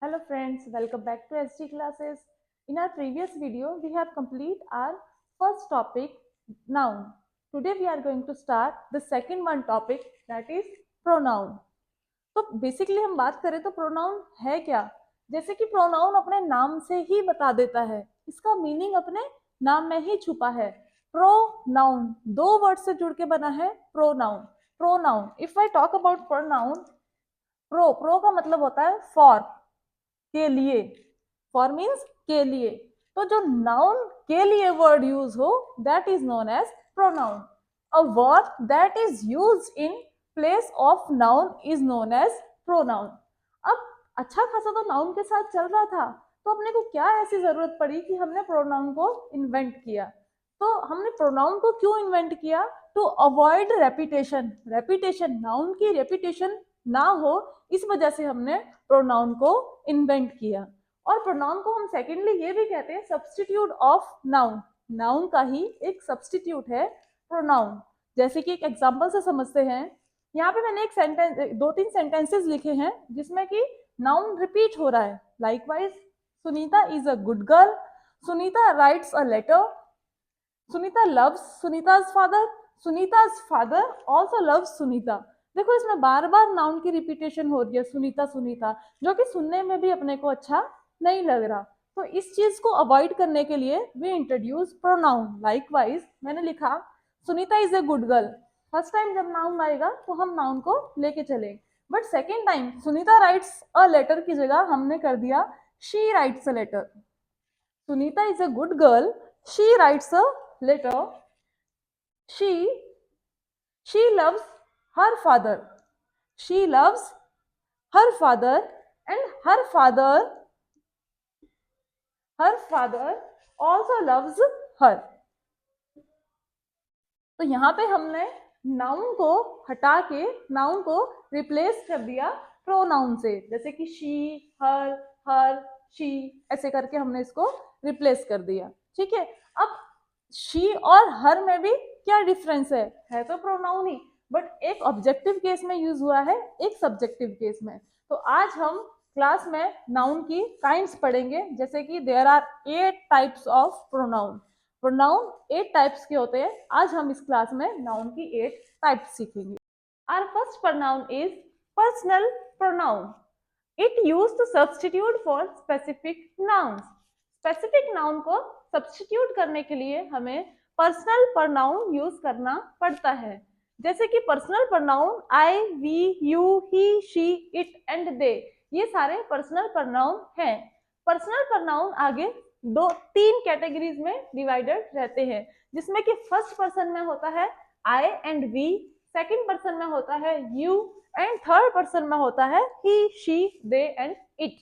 Hello friends, welcome back to SG classes. In our previous video, we have complete our first topic, noun. Today we are going to start the second one topic, that is pronoun. तो basically हम बात करें तो pronoun है क्या। जैसे कि pronoun अपने नाम से ही बता देता है, इसका मीनिंग अपने नाम में ही छुपा है। प्रोनाउन दो वर्ड से जुड़ के बना है pronoun. Pronoun, if I talk about pronoun, pro का मतलब होता है फॉर, के लिए। फॉर मीन्स के लिए। तो जो नाउन के लिए वर्ड यूज हो, that is known as pronoun. A word that is used in place of noun is known as pronoun. अब अच्छा खासा तो नाउन के साथ चल रहा था, तो अपने को क्या ऐसी जरूरत पड़ी कि हमने प्रोनाउन को इन्वेंट किया। तो हमने प्रोनाउन को क्यों इन्वेंट किया? To avoid repetition. Repetition, noun की रेपिटेशन ना हो, इस वजह से हमने प्रोनाउन को इन्वेंट किया। और प्रोनाउन को हम सेकेंडली ये भी कहते हैं सब्स्टिट्यूट ऑफ नाउन। नाउन का ही एक सब्स्टिट्यूट है प्रोनाउन। जैसे कि एक एग्जांपल से समझते हैं। यहाँ पे मैंने एक सेंटेंस, दो तीन सेंटेंसेस लिखे हैं जिसमें कि नाउन रिपीट हो रहा है। Likewise, Sunita is a good girl, Sunita writes a letter, Sunita loves Sunita's father, Sunita's father also loves Sunita. देखो इसमें बार बार नाउन की रिपीटेशन हो रही है, सुनीता सुनीता, जो कि सुनने में भी अपने को अच्छा नहीं लग रहा। तो इस चीज को अवॉइड करने के लिए वी इंट्रोड्यूस प्रोनाउन। लाइकवाइज मैंने लिखा Sunita is a good girl. First time जब नाउन आएगा तो हम नाउन को लेके चले, but second time Sunita writes a letter की जगह हमने कर दिया she writes a letter. Sunita is a good girl, she writes a letter. She loves her father. She loves her father, and her father also loves her. तो यहाँ पे हमने noun को हटा के नाउन को रिप्लेस कर दिया प्रोनाउन से। जैसे कि शी, हर, शी, ऐसे करके हमने इसको रिप्लेस कर दिया। ठीक है। अब शी और हर में भी क्या डिफरेंस है तो प्रोनाउन ही, बट एक ऑब्जेक्टिव केस में यूज हुआ है, एक सब्जेक्टिव केस में। तो आज हम क्लास में नाउन की काइंड्स पढ़ेंगे। जैसे कि there are 8 types of pronoun. Pronoun 8 types के होते हैं। आज हम इस क्लास में नाउन की 8 टाइप्स सीखेंगे। Our first pronoun is personal pronoun. It use to substitute for specific nouns. Specific noun को सब्स्टिट्यूट करने के लिए हमें पर्सनल प्रोनाउन यूज करना पड़ता है। जैसे कि personal pronoun I, we, you, he, she, it and they, ये सारे पर्सनल प्रोनाउन हैं। पर्सनल प्रोनाउन आगे दो तीन कैटेगरीज में डिवाइडेड रहते हैं, जिसमें कि फर्स्ट पर्सन में होता है आई एंड वी, सेकंड पर्सन में होता है यू, एंड थर्ड पर्सन में होता है ही, शी, दे एंड इट।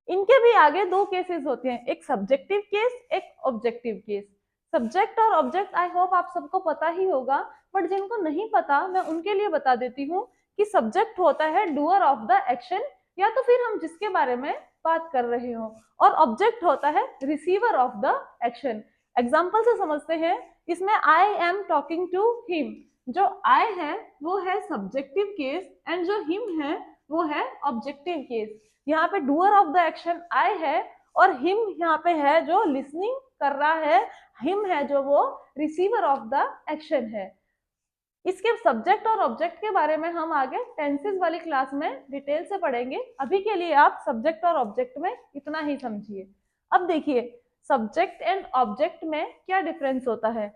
इनके भी आगे दो केसेस होते हैं, एक सब्जेक्टिव केस, एक ऑब्जेक्टिव केस। सब्जेक्ट और ऑब्जेक्ट आई होप आप सबको पता ही होगा, बट जिनको नहीं पता मैं उनके लिए बता देती हूँ कि सब्जेक्ट होता है डूअर ऑफ द एक्शन, या तो फिर हम जिसके बारे में बात कर रहे हो, और ऑब्जेक्ट होता है receiver of the action. Example से समझते हैं। इसमें I am talking to him, जो आई है वो है सब्जेक्टिव केस, एंड जो हिम है वो है ऑब्जेक्टिव केस। यहाँ पे doer of the action I है, और हिम यहाँ पे है जो लिसनिंग कर रहा है, हिम है जो वो रिसीवर ऑफ द एक्शन है। इसके सब्जेक्ट और ऑब्जेक्ट के बारे में हम आगे टेंसेस वाली क्लास में डिटेल से पढ़ेंगे। अभी के लिए आप सब्जेक्ट और ऑब्जेक्ट में इतना ही समझिए। अब देखिए सब्जेक्ट एंड ऑब्जेक्ट में क्या डिफरेंस होता है।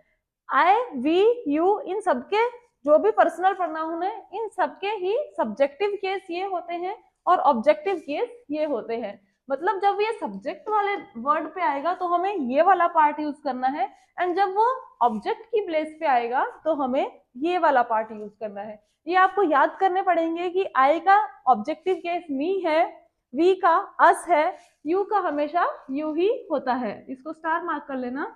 आई, वी, यू, इन सबके जो भी पर्सनल प्रोनाउन है, इन सबके ही सब्जेक्टिव केस ये होते हैं और ऑब्जेक्टिव केस ये होते हैं। मतलब जब ये सब्जेक्ट वाले वर्ड पे आएगा तो हमें ये वाला पार्ट यूज करना है, एंड जब वो ऑब्जेक्ट की प्लेस पे आएगा तो हमें ये वाला पार्ट यूज करना है। ये आपको याद करने पड़ेंगे कि आई का ऑब्जेक्टिव केस मी है, वी का अस है, यू का हमेशा यू ही होता है, इसको स्टार मार्क कर लेना।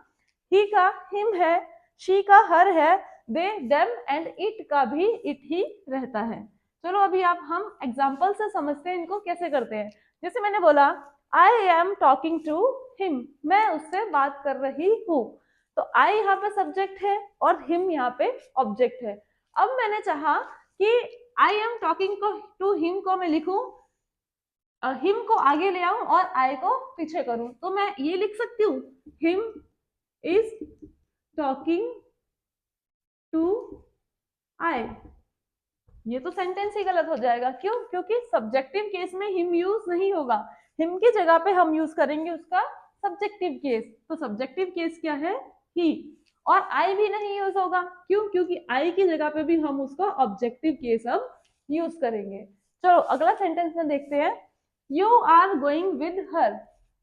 ही का हिम है, शी का हर है, दे देम, एंड इट का भी इट ही रहता है। चलो अभी आप हम एग्जाम्पल से समझते हैं इनको कैसे करते हैं। जैसे मैंने बोला I am talking to him, मैं उससे बात कर रही हूँ। तो आई यहाँ पे सब्जेक्ट है और हिम यहाँ पे ऑब्जेक्ट है। अब मैंने चाहा कि I am talking to him को मैं लिखूं हिम को आगे ले आऊं और आई को पीछे करूं, तो मैं ये लिख सकती हूँ, हिम इज टॉकिंग टू आई। ये तो सेंटेंस ही गलत हो जाएगा, क्यों? क्योंकि सब्जेक्टिव केस में हिम यूज नहीं होगा, हिम की जगह पे हम यूज करेंगे उसका सब्जेक्टिव केस। तो सब्जेक्टिव केस क्या है? ही। और आई भी नहीं यूज होगा, क्यों? क्योंकि आई की जगह पे भी हम उसका ऑब्जेक्टिव केस अब यूज करेंगे। चलो अगला सेंटेंस में देखते हैं, you are going with her.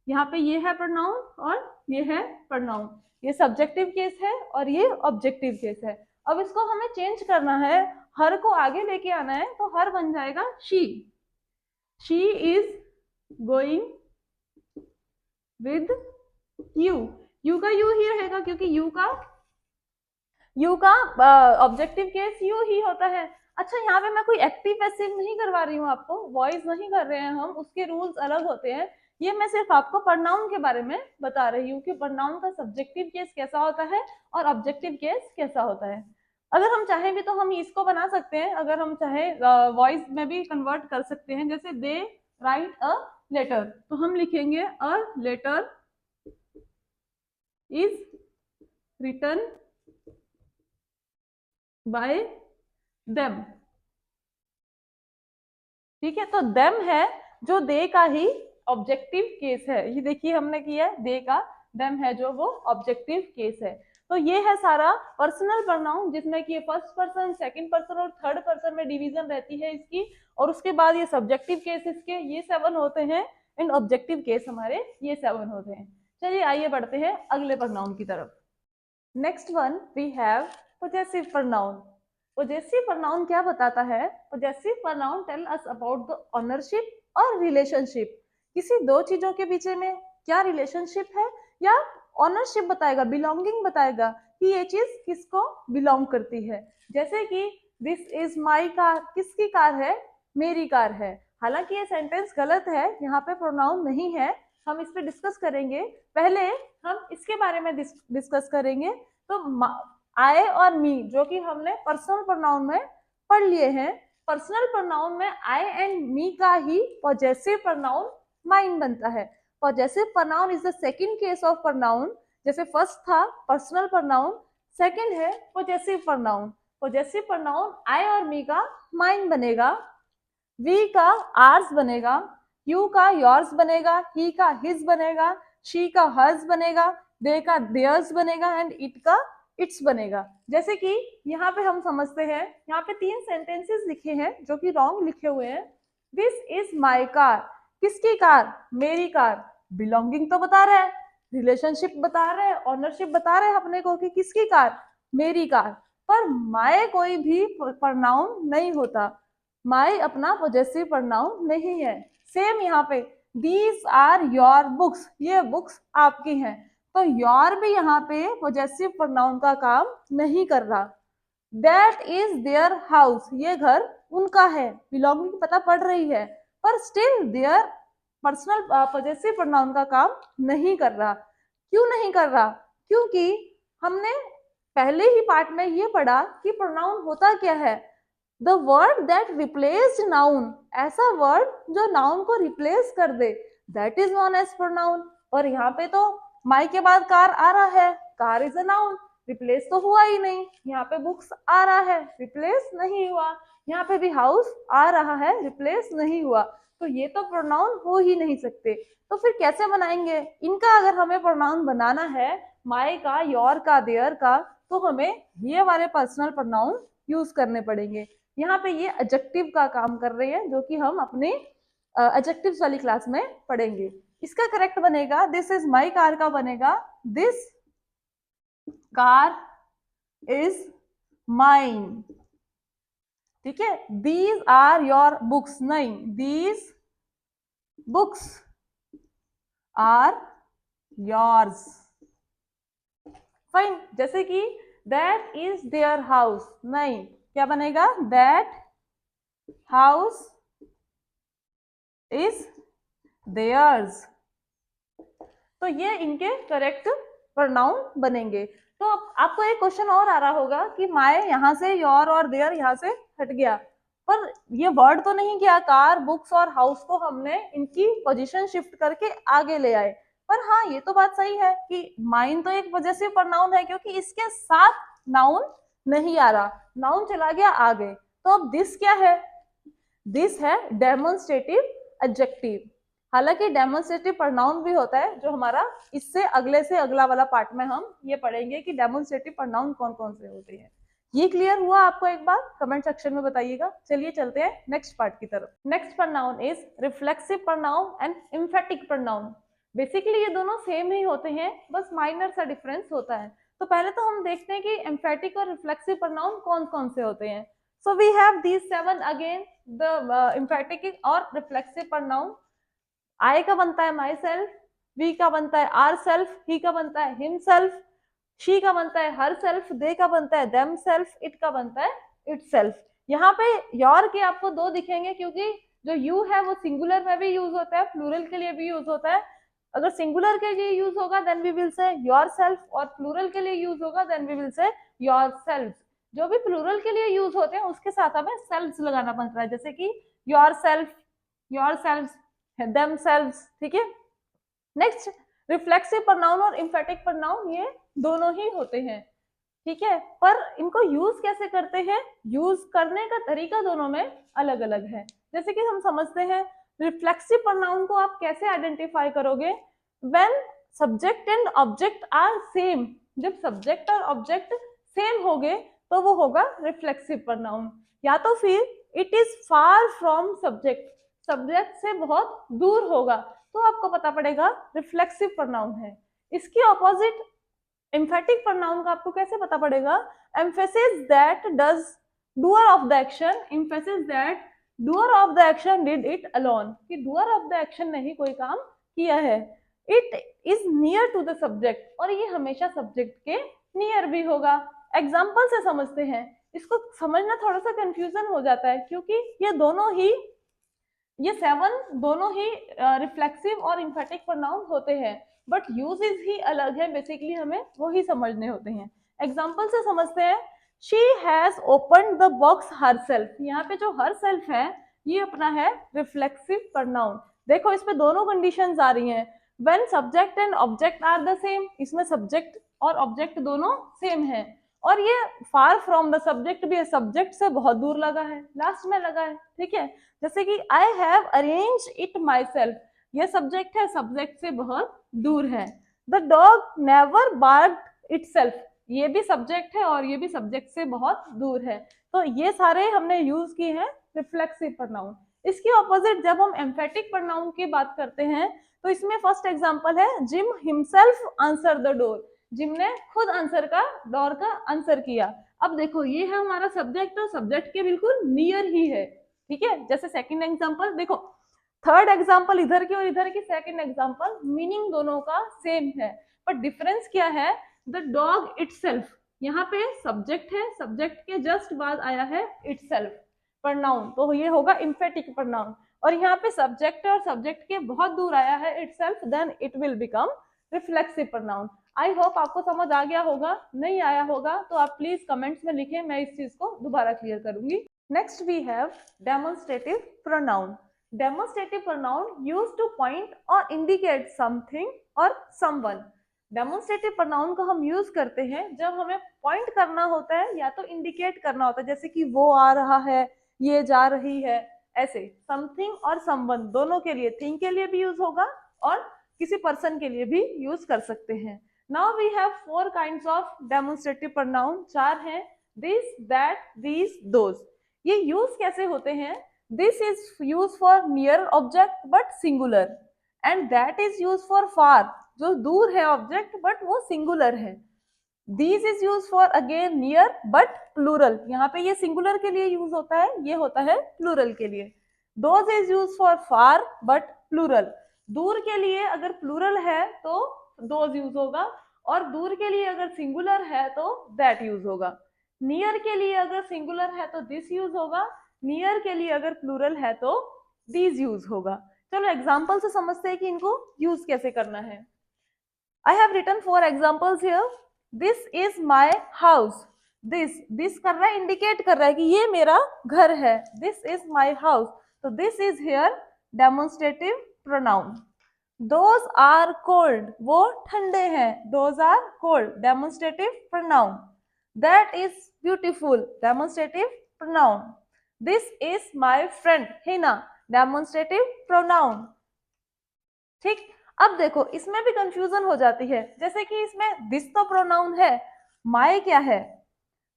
यहाँ पे ये है प्रोनाउन और ये है प्रोनाउन, ये सब्जेक्टिव केस है और ये ऑब्जेक्टिव केस है। अब इसको हमें चेंज करना है, हर को आगे लेके आना है, तो हर बन जाएगा she. She is going with you. You का यू ही रहेगा, क्योंकि यू का ऑब्जेक्टिव केस यू ही होता है। अच्छा, यहाँ पे मैं कोई एक्टिव पैसिव नहीं करवा रही हूँ आपको, वॉइस नहीं कर रहे हैं हम, उसके रूल्स अलग होते हैं। ये मैं सिर्फ आपको प्रोनाउन के बारे में बता रही हूँ कि प्रोनाउन का सब्जेक्टिव केस कैसा होता है और ऑब्जेक्टिव केस कैसा होता है। अगर हम चाहें भी तो हम इसको बना सकते हैं, अगर हम चाहे वॉइस में भी कन्वर्ट कर सकते हैं। जैसे दे राइट अ लेटर, तो हम लिखेंगे a letter is written by them. ठीक है, तो देम है जो दे का ही ऑब्जेक्टिव केस है। ये देखिए हमने किया है, दे का देम है जो वो ऑब्जेक्टिव केस है। तो ये है सारा पर्सनल प्रोनाउन, जिसमें कि फर्स्ट पर्सन, सेकंड पर्सन और थर्ड पर्सन में डिवीजन रहती है इसकी। और उसके बाद ये सब्जेक्टिव केस इसके ये 7 होते हैं, एंड ऑब्जेक्टिव केस हमारे ये 7 होते हैं। चलिए आइए बढ़ते हैं अगले प्रोनाउन की तरफ। Next one we have possessive pronoun. Possessive pronoun क्या बताता है? Possessive pronoun tell us about the ownership और रिलेशनशिप। किसी दो चीजों के बीच में क्या रिलेशनशिप है या ओनरशिप बताएगा, बिलोंगिंग बताएगा कि ये चीज किसको बिलोंग करती है। जैसे कि दिस इज माई कार, किसकी कार है? मेरी कार है। हालांकि ये सेंटेंस गलत है, यहाँ पे प्रोनाउन नहीं है, हम इस पे डिस्कस करेंगे। पहले हम इसके बारे में डिस्कस करेंगे। तो आई और मी जो कि हमने पर्सनल प्रोनाउन में पढ़ लिए हैं, पर्सनल प्रोनाउन में आई एंड मी का ही पॉजेसिव प्रोनाउन माइन बनता है। Possessive pronoun is the second case of pronoun. जैसे फर्स्ट था पर्सनल प्रोनाउन, सेकंड है पॉजेसिव प्रोनाउन। पॉजेसिव प्रोनाउन आई और मी का माइन बनेगा, वी का आर्स बनेगा, यू का योर्स बनेगा, ही का हिज बनेगा, शी का हर्स बनेगा, दे का देयर्स बनेगा एंड इट का इट्स बनेगा। जैसे कि यहाँ पे हम समझते हैं, यहाँ पे 3 सेंटेंसेस लिखे हैं जो कि रॉन्ग लिखे हुए हैं। दिस इज माई कार, किसकी कार? मेरी कार। बिलोंगिंग तो बता रहा है, रिलेशनशिप बता रहे हैं, ऑनरशिप बता रहे हैं अपने को कि किसकी कार? मेरी कार। पर माय कोई भी प्रोनाउन नहीं होता, माई अपना पॉजेसिव प्रोनाउन नहीं है। सेम यहाँ पे दीज आर योर बुक्स, ये बुक्स आपकी हैं, तो योर भी यहाँ पे पॉजेसिव प्रोनाउन का काम नहीं कर रहा। दैट इज देयर हाउस, ये घर उनका है, बिलोंगिंग पता पड़ रही है, पर still their personal possessive pronoun का काम नहीं कर रहा। क्यों नहीं कर रहा? क्योंकि हमने पहले ही पार्ट में ये पढ़ा कि प्रोनाउन होता क्या है। The word that replaced noun, ऐसा वर्ड जो नाउन को रिप्लेस कर दे, that is known as pronoun. और यहाँ पे तो माई के बाद कार आ रहा है, car is a noun, replace तो हुआ ही नहीं। यहाँ पे बुक्स आ रहा है, रिप्लेस नहीं हुआ। यहाँ पे भी हाउस आ रहा है, रिप्लेस नहीं हुआ। तो ये तो प्रोनाउन हो ही नहीं सकते। तो फिर कैसे बनाएंगे इनका? अगर हमें प्रोनाउन बनाना है माई का, योर का, देयर का, तो हमें ये वाले पर्सनल प्रोनाउन यूज करने पड़ेंगे। यहाँ पे ये एडजेक्टिव का काम कर रहे हैं, जो कि हम अपने एडजेक्टिव्स वाली क्लास में पढ़ेंगे। इसका करेक्ट बनेगा, दिस इज माई कार का बनेगा दिस कार इज माइन। ठीक है, दीज आर योर बुक्स, नहीं, these books are yours. Fine. जैसे कि दैट इज देयर हाउस, नहीं, क्या बनेगा? That house is theirs. तो ये इनके करेक्ट प्रोनाउन बनेंगे। तो आपको एक क्वेश्चन और आ रहा होगा कि माय यहाँ से, योर और देयर यहाँ से हट गया, पर ये वर्ड तो नहीं किया, कार, बुक्स और हाउस को हमने इनकी पोजीशन शिफ्ट करके आगे ले आए। पर हाँ, ये तो बात सही है कि माइन तो एक वजह से प्रोनाउन है क्योंकि इसके साथ नाउन नहीं आ रहा, नाउन चला गया आगे। तो अब दिस क्या है? दिस है डेमोन्स्ट्रेटिव एडजेक्टिव। हालांकि डेमोन्स्ट्रेटिव प्रोनाउन भी होता है जो हमारा इससे अगले से अगला वाला पार्ट में हम ये पढ़ेंगे कि डेमोन्स्ट्रेटिव प्रोनाउन कौन कौन से होते हैं। ये क्लियर हुआ आपको? एक बार कमेंट सेक्शन में बताइएगा। चलिए चलते हैं नेक्स्ट पार्ट की तरफ। Next pronoun is reflexive pronoun and emphatic pronoun. Basically ये दोनों सेम ही होते हैं, बस माइनर सा डिफरेंस होता है। तो पहले तो हम देखते हैं कि एम्फेटिक और रिफ्लेक्सिव प्रोनाउन कौन कौन से होते हैं। So we have these 7 again, the emphatic और reflexive pronoun। I का बनता है myself, we का बनता है ourself, he का बनता है himself, she का बनता है herself, they का बनता है themself, it का बनता है itself। यहाँ पे your के आपको दो दिखेंगे क्योंकि जो you है वो सिंगुलर में भी यूज होता है, प्लूरल के लिए भी यूज होता है। अगर सिंगुलर के लिए यूज होगा then we will say yourself, और प्लूरल के लिए यूज होगा then we will say yourself. जो भी प्लूरल के लिए यूज होते हैं उसके साथ हमें सेल्फ्स लगाना पड़ता है, जैसे कि योरसेल्फ, योरसेल्व्स, देमसेल्व्स। ठीक है। नेक्स्ट, रिफ्लेक्सिव प्रोनाउन और एम्फेटिक प्रोनाउन ये दोनों ही होते हैं। ठीक है, पर इनको यूज कैसे करते हैं? यूज करने का तरीका दोनों में अलग अलग है। जैसे कि हम समझते हैं रिफ्लेक्सिव प्रोनाउन को आप कैसे आइडेंटिफाई करोगे? When subject and object are same. जब सब्जेक्ट और ऑब्जेक्ट सेम होंगे तो वो होगा रिफ्लेक्सिव प्रोनाउन। या तो फिर it is far from subject, subject से बहुत दूर होगा तो आपको पता पड़ेगा रिफ्लेक्सिव प्रोनाउन है। इसकी ऑपोजिट एम्फेटिक प्रोनाउन का आपको कैसे पता पड़ेगा? Emphasis that does doer of the action, emphasis that doer of the action did it alone, कि डूअर ऑफ द एक्शन ने ही कोई काम किया है। It is near to the subject, और ये हमेशा सब्जेक्ट के नियर भी होगा। एग्जाम्पल से समझते हैं। इसको समझना थोड़ा सा कंफ्यूजन हो जाता है क्योंकि ये दोनों ही, ये 7 दोनों ही रिफ्लेक्सिव और एम्फेटिक प्रोनाउन होते हैं, बट यूजेस ही अलग है। बेसिकली हमें वो ही समझने होते हैं। एग्जाम्पल से समझते हैं। She has opened the box herself. यहाँ पे जो हरसेल्फ है ये अपना है रिफ्लेक्सिव प्रोनाउन। देखो इस पे दोनों कंडीशंस आ रही हैं। When subject and object are the same, इसमें सब्जेक्ट और ऑब्जेक्ट दोनों सेम है। और ये फार फ्रॉम द सब्जेक्ट भी है, सब्जेक्ट से बहुत दूर लगा है, लास्ट में लगा है। ठीक है, जैसे कि I have arrange it my self, ये सब्जेक्ट है, सब्जेक्ट से बहुत दूर है। द डॉग नेवर बार्क्ड इटसेल्फ, ये भी सब्जेक्ट है और ये भी सब्जेक्ट से बहुत दूर है। तो ये सारे हमने यूज किए हैं रिफ्लेक्सिव प्रोनाउन। इसके ऑपोजिट जब हम एम्फेटिक प्रोनाउन की बात करते हैं तो इसमें फर्स्ट एग्जांपल है gym himself answer the door, gym ने खुद आंसर का डोर का आंसर किया। अब देखो ये है हमारा सब्जेक्ट, और सब्जेक्ट के बिल्कुल नियर ही है। ठीक है, जैसे सेकंड एग्जांपल देखो, थर्ड एग्जांपल इधर की और इधर की सेकंड एग्जांपल, मीनिंग दोनों का सेम है, पर डिफरेंस क्या है? द डॉग इटसेल्फ, यहाँ पे सब्जेक्ट है, सब्जेक्ट के जस्ट बाद आया है इटसेल्फ प्रोनाउन, तो ये होगा एम्फेटिक प्रोनाउन। और यहाँ पे सब्जेक्ट है और सब्जेक्ट के बहुत दूर आया है itself, then it will become reflexive pronoun. I hope आपको समझ आ गया होगा। नहीं आया होगा तो आप प्लीज कमेंट्स में लिखें, मैं इस चीज को दोबारा क्लियर करूंगी। Next we have demonstrative pronoun. Demonstrative pronoun used to point और इंडिकेट समथिंग और समवन। डेमोन्स्ट्रेटिव प्रोनाउन को हम यूज करते हैं जब हमें पॉइंट करना होता है या तो इंडिकेट करना होता है, जैसे कि वो आ रहा है, ये जा रही है, ऐसे। समथिंग और समवन दोनों के लिए, थिंग के लिए भी यूज होगा और किसी पर्सन के लिए भी यूज कर सकते हैं। Now we have 4 kinds of demonstrative pronoun, 4 हैं, दिस, दैट, दीज, दोज। ये यूज कैसे होते हैं? This is use for near object but singular, and that is use for far, जो दूर है ऑब्जेक्ट बट वो सिंगुलर है। These is used for again near but plural, यहाँ पे ये सिंगुलर के लिए यूज होता है, ये होता है प्लूरल के लिए। Those is used for far but plural, दूर के लिए अगर प्लूरल है तो those यूज होगा, और दूर के लिए अगर सिंगुलर है तो that यूज होगा। नियर के लिए अगर सिंगुलर है तो this यूज होगा, नियर के लिए अगर प्लूरल है तो these यूज होगा। चलो एग्जाम्पल से समझते हैं कि इनको यूज कैसे करना है। I have written 4 examples here. This is my house. This कर रहा है, इंडिकेट कर रहा है कि ये मेरा घर है, दिस इज माई हाउस, तो this is here demonstrative pronoun. Those are cold, वो ठंडे हैं, those are cold, demonstrative pronoun. That is beautiful, demonstrative pronoun. This is my friend Hina, demonstrative pronoun. ठीक, अब देखो इसमें भी कंफ्यूजन हो जाती है, जैसे कि इसमें दिस तो प्रोनाउन है, माय क्या है।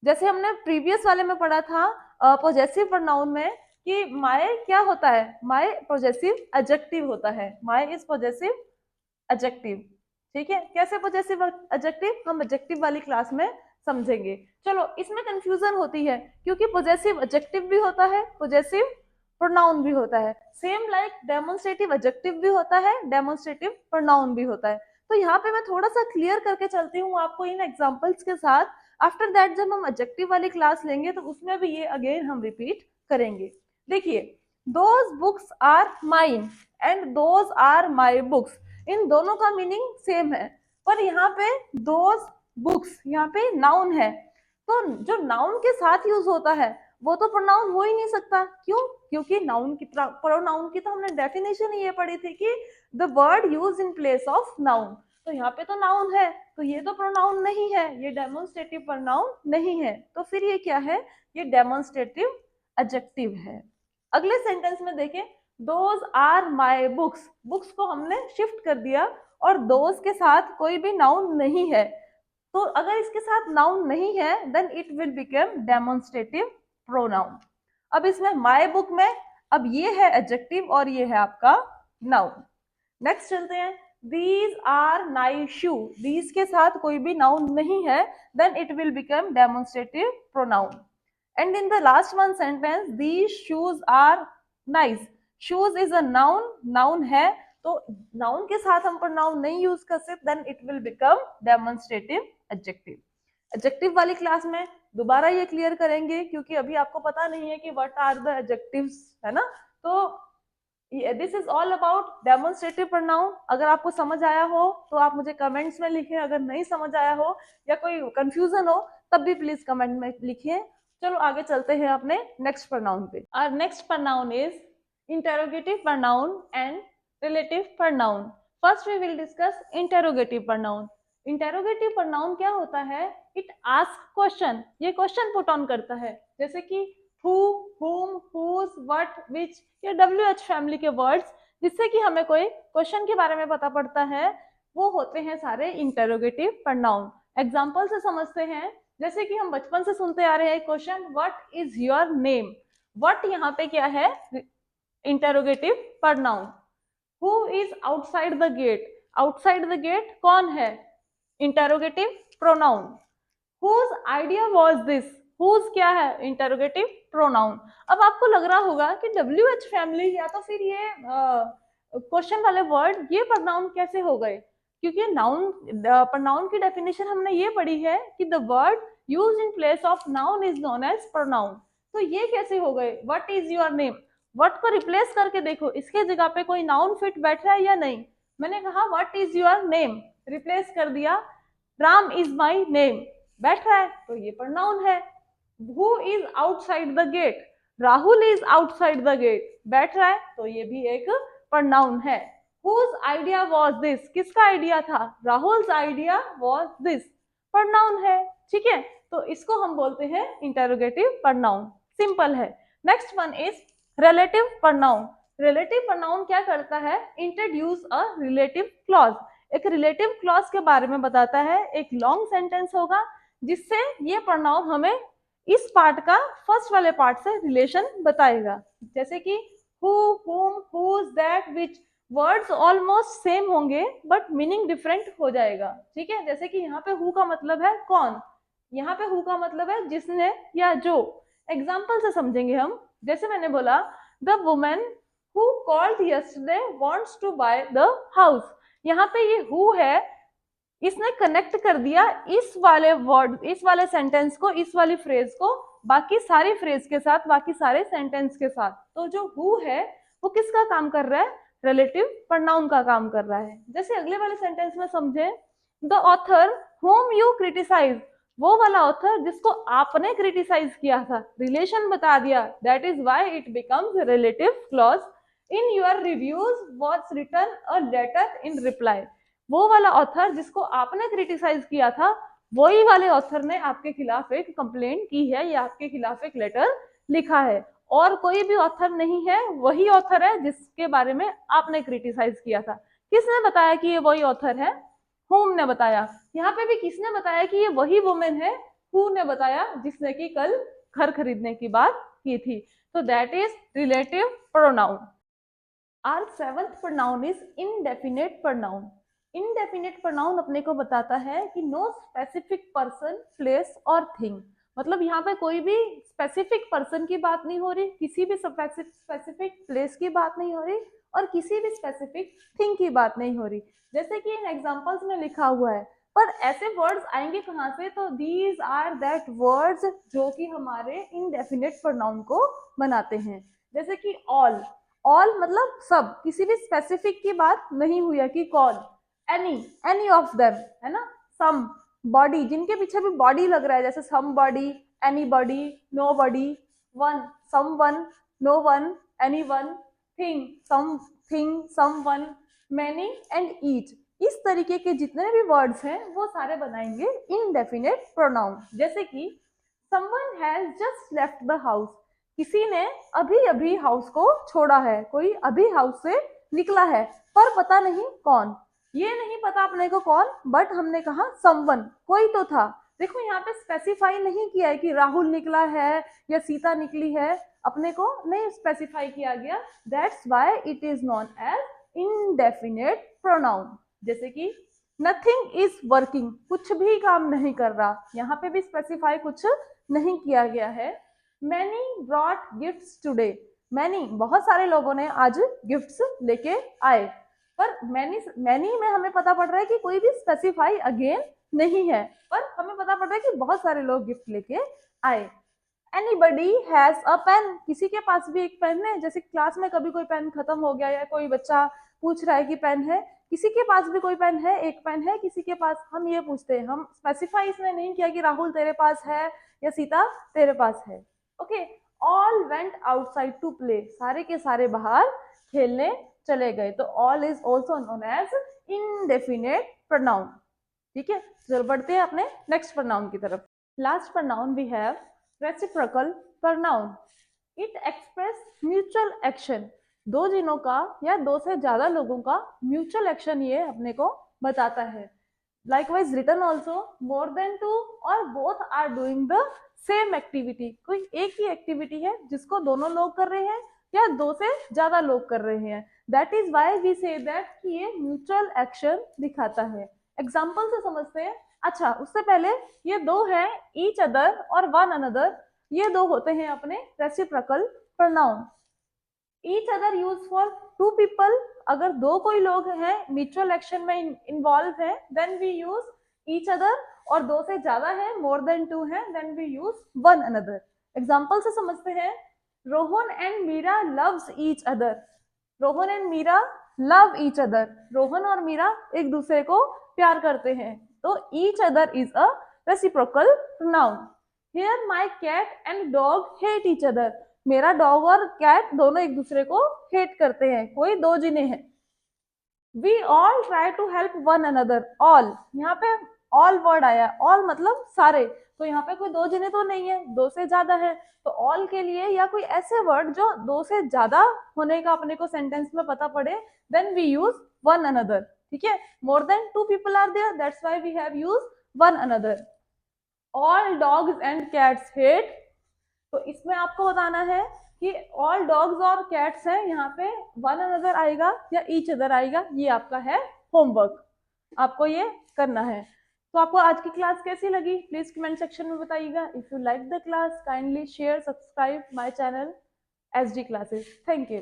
जैसे हमने प्रीवियस वाले में पढ़ा था पोजेसिव प्रोनाउन में कि माय क्या होता है, माय पोजेसिव एडजेक्टिव होता है, माय इज पोजेसिव एडजेक्टिव। ठीक है, कैसे पोजेसिव एडजेक्टिव, हम एडजेक्टिव वाली क्लास में समझेंगे। चलो, इसमें कंफ्यूजन होती है क्योंकि पोजेसिव एडजेक्टिव भी होता है, पोजेसिव प्रोनाउन भी होता है, सेम लाइक डेमोन्स्ट्रेटिव एडजेक्टिव भी होता है, डेमोन्स्ट्रेटिव प्रोनाउन भी होता है। तो यहाँ पे मैं थोड़ा सा क्लियर करके चलती हूँ आपको इन एग्जांपल्स के साथ। आफ्टर दैट जब हम एडजेक्टिव वाली क्लास लेंगे तो उसमें भी ये अगेन हम रिपीट करेंगे। देखिए, those books are mine and those are my books, इन दोनों का मीनिंग सेम है, पर यहाँ पे दोज बुक्स यहाँ पे नाउन है, तो जो नाउन के साथ यूज होता है वो तो प्रोनाउन हो ही नहीं सकता। क्यों? क्योंकि नाउन की प्रोनाउन की तो हमने डेफिनेशन ही ये पढ़ी थी कि the word use in place of noun, तो यहाँ पे तो नाउन है, तो ये तो प्रोनाउन नहीं है, ये डेमोन्स्ट्रेटिव प्रोनाउन नहीं है, तो फिर ये क्या है, ये डेमोन्स्ट्रेटिव एडजेक्टिव है। अगले सेंटेंस में देखें, those are my books, books को हमने शिफ्ट कर दिया और दोज के साथ कोई भी नाउन नहीं है, तो अगर इसके साथ नाउन नहीं है then it will become demonstrative pronoun. अब इसमें माय बुक में अब ये है एडजेक्टिव और ये है आपका नाउन। नेक्स्ट चलते हैं, these are nice shoe, these के साथ कोई भी नाउन नहीं है then it will become demonstrative pronoun. And in the last one sentence, these shoes are nice, shoes is a noun, noun है, तो नाउन के साथ हम प्रोनाउन नहीं यूज कर सकते then it will become demonstrative adjective. Adjective वाली class में दोबारा ये क्लियर करेंगे क्योंकि अभी आपको पता नहीं है कि व्हाट आर द एडजेक्टिव्स, है ना। तो this is all about demonstrative pronoun. अगर आपको समझ आया हो तो आप मुझे कमेंट्स में लिखें, अगर नहीं समझ आया हो या कोई कंफ्यूजन हो तब भी प्लीज कमेंट में लिखिए। चलो आगे चलते हैं अपने नेक्स्ट प्रोनाउन पे। Our next pronoun is interrogative pronoun and relative pronoun. First we will discuss interrogative pronoun. Interrogative pronoun क्या होता है, इट आस्क क्वेश्चन, ये क्वेश्चन पुट ऑन करता है, जैसे कि who, whom, whose, what, which, ये WH फैमिली के वर्ड्स जिससे कि हमें कोई क्वेश्चन के बारे में पता पड़ता है, वो होते हैं सारे इंटेरोगेटिव प्रोनाउन। एग्जांपल से समझते हैं, जैसे कि हम बचपन से सुनते आ रहे हैं question, what is your name, what यहाँ पे क्या है, interrogative pronoun. Who is outside the gate, outside the gate कौन है, interrogative pronoun. Whose idea was this, whose क्या है, इंटेरोगेटिव प्रोनाउन। अब आपको लग रहा होगा कि WH फैमिली या तो फिर ये क्वेश्चन वाले वर्ड ये प्रोनाउन कैसे हो गए, क्योंकि नाउन प्रोनाउन की डेफिनेशन हमने ये पढ़ी है कि the word used in place of noun is known as pronoun, तो ये कैसे हो गए, what is your name, what को रिप्लेस करके देखो इसके जगह पे कोई नाउन फिट बैठ रहा है या नहीं। मैंने कहा what is your name, replace कर दिया राम इज माई नेम, बैठ रहा है तो ये प्रोनाउन है। Who is outside the gate, Rahul is outside the gate, बैठ रहा है तो ये भी एक प्रोनाउन है। हुज आइडिया वाज दिस, किसका आइडिया था, Rahul's idea was this, pronoun है। ठीक है, तो इसको हम बोलते हैं इंटेरोगेटिव प्रोनाउन, सिंपल है। Next one is relative pronoun. Relative pronoun क्या करता है, इंट्रोड्यूस अ रिलेटिव क्लॉज, एक रिलेटिव क्लॉज के बारे में बताता है, एक लॉन्ग सेंटेंस होगा जिससे ये प्रोनाउन हमें इस पार्ट का फर्स्ट वाले पार्ट से रिलेशन बताएगा, जैसे कि who, whom, whose, that, which, words almost same होंगे बट मीनिंग डिफरेंट हो जाएगा। ठीक है, जैसे कि यहाँ पे हु का मतलब है कौन, यहाँ पे हु का मतलब है जिसने या जो। एग्जाम्पल से समझेंगे हम, जैसे मैंने बोला the women who called yesterday wants to buy the house, यहाँ पे ये हु है, इसने कनेक्ट कर दिया इस वाले वर्ड, इस वाले सेंटेंस को, इस वाली फ्रेज को बाकी सारी फ्रेज के साथ, बाकी सारे सेंटेंस के साथ। तो जो हु है वो किसका काम कर रहा है, रिलेटिव प्रोनाउन का काम कर रहा है। जैसे अगले वाले सेंटेंस में समझे, the author whom you criticise, वो वाला ऑथर जिसको आपने क्रिटिसाइज किया था, रिलेशन बता दिया, that is why it becomes relative clause. In your reviews was written a letter in reply. वो वाला ऑथर जिसको आपने क्रिटिसाइज किया था, वही वाले ऑथर ने आपके खिलाफ एक कंप्लेंट की है या आपके खिलाफ एक लेटर लिखा है, और कोई भी ऑथर नहीं है, वही ऑथर है जिसके बारे में आपने क्रिटिसाइज किया था। किसने बताया कि ये वही ऑथर है? होम ने बताया। यहाँ पे भी किसने बताया कि ये वही वुमेन है? हु ने बताया, जिसने कि कल घर खरीदने की बात की थी। तो that is relative pronoun. Our seventh pronoun is indefinite pronoun. Indefinite pronoun अपने को बताता है कि नो स्पेसिफिक पर्सन, प्लेस और थिंग। मतलब यहाँ पे कोई भी स्पेसिफिक पर्सन की बात नहीं हो रही, किसी भी स्पेसिफिक प्लेस की बात नहीं हो रही, और किसी भी स्पेसिफिक थिंग की बात नहीं हो रही। जैसे कि इन एग्जांपल्स में लिखा हुआ है, पर ऐसे वर्ड्स आएंगे कहाँ से? तो दीज आर दैट वर्ड्स जो कि हमारे इनडेफिनेट प्रोनाउन को बनाते हैं। जैसे कि ऑल, ऑल मतलब सब, किसी भी स्पेसिफिक की बात नहीं हुई है कि कौन। एनी, एनी ऑफ देम, है ना। सम, बॉडी, जिनके पीछे भी बॉडी लग रहा है, जैसे somebody, anybody, nobody. One, someone, no one, anyone. Thing, something, someone, many and each. इस तरीके के जितने भी वर्ड्स हैं वो सारे बनाएंगे इनडेफिनेट प्रोनाउन। जैसे कि someone has just left the house, किसी ने अभी अभी हाउस को छोड़ा है, कोई अभी हाउस से निकला है, पर पता नहीं कौन। ये नहीं पता अपने को कौन, बट हमने कहा समवन, कोई तो था। देखो यहाँ पे स्पेसिफाई नहीं किया है कि राहुल निकला है या सीता निकली है, अपने को नहीं स्पेसिफाई किया गया। That's why it is known as indefinite pronoun. जैसे कि नथिंग इज वर्किंग, कुछ भी काम नहीं कर रहा, यहाँ पे भी स्पेसिफाई कुछ नहीं किया गया है। Many brought gifts today, many बहुत सारे लोगों ने आज गिफ्ट्स लेके आए, पर मैनी में हमें पता पड़ रहा है कि कोई भी स्पेसिफाई अगेन नहीं है, पर हमें पता पड़ रहा है कि बहुत सारे लोग गिफ्ट लेके आए। एनीबडी हैज अ पेन, किसी के पास भी एक पेन है। जैसे क्लास में कभी कोई पेन खत्म हो गया या कोई बच्चा पूछ रहा है कि पेन है, किसी के पास भी कोई पेन है, एक पेन है किसी के पास, हम ये पूछते हैं, हम स्पेसिफाई इसने नहीं किया कि राहुल तेरे पास है या सीता तेरे पास है। Okay, all went outside to play, सारे के सारे बाहर खेलने चले गए। तो all is also known as indefinite pronoun. ठीक है, चलो बढ़ते हैं अपने नेक्स्ट प्रोनाउन की तरफ। Last pronoun we have reciprocal pronoun. It express mutual action, दो जनों का या दो से ज्यादा लोगों का म्यूचुअल एक्शन ये अपने को बताता है। Likewise return also, more than two or both are doing the same activity, कोई एक ही एक्टिविटी है जिसको दोनों लोग कर रहे हैं या दो से ज्यादा लोग कर रहे हैं। That is why we say that कि ये म्यूचुअल एक्शन दिखाता है। एग्जाम्पल से समझते हैं। अच्छा, उससे पहले ये दो हैं, ईच अदर और वन अनदर, ये दो होते हैं अपने reciprocal pronoun. Each other use for two people, अगर दो कोई लोग हैं म्यूचुअल एक्शन में इन्वॉल्व है, then we use each other, और दो से ज्यादा है, मोर देन टू है, then we use one another. Example से समझते हैं। Rohan and Meera loves each other, Rohan and Meera love each other, Rohan और मीरा एक दूसरे को प्यार करते हैं। तो each other is a reciprocal pronoun. Here my cat and dog hate each other, मेरा डॉग और कैट दोनों एक दूसरे को हेट करते हैं, कोई दो जिने हैं। We all try to help one another, all, यहाँ पे ऑल वर्ड आया, ऑल मतलब सारे, तो यहाँ पे कोई दो जिने तो नहीं है, दो से ज्यादा है। तो ऑल के लिए या कोई ऐसे वर्ड जो दो से ज्यादा होने का अपने को सेंटेंस में पता पड़े, then we use one another. ठीक है, more than two people are there, that's why we have use one another. All dogs and cats hate, तो इसमें आपको बताना है कि ऑल डॉग्स और कैट्स हैं, यहाँ पे वन अनदर आएगा या ईच अदर आएगा, ये आपका है होमवर्क, आपको ये करना है। तो आपको आज की क्लास कैसी लगी प्लीज कमेंट सेक्शन में बताइएगा। If you like the class kindly share subscribe my channel SD classes. Thank you.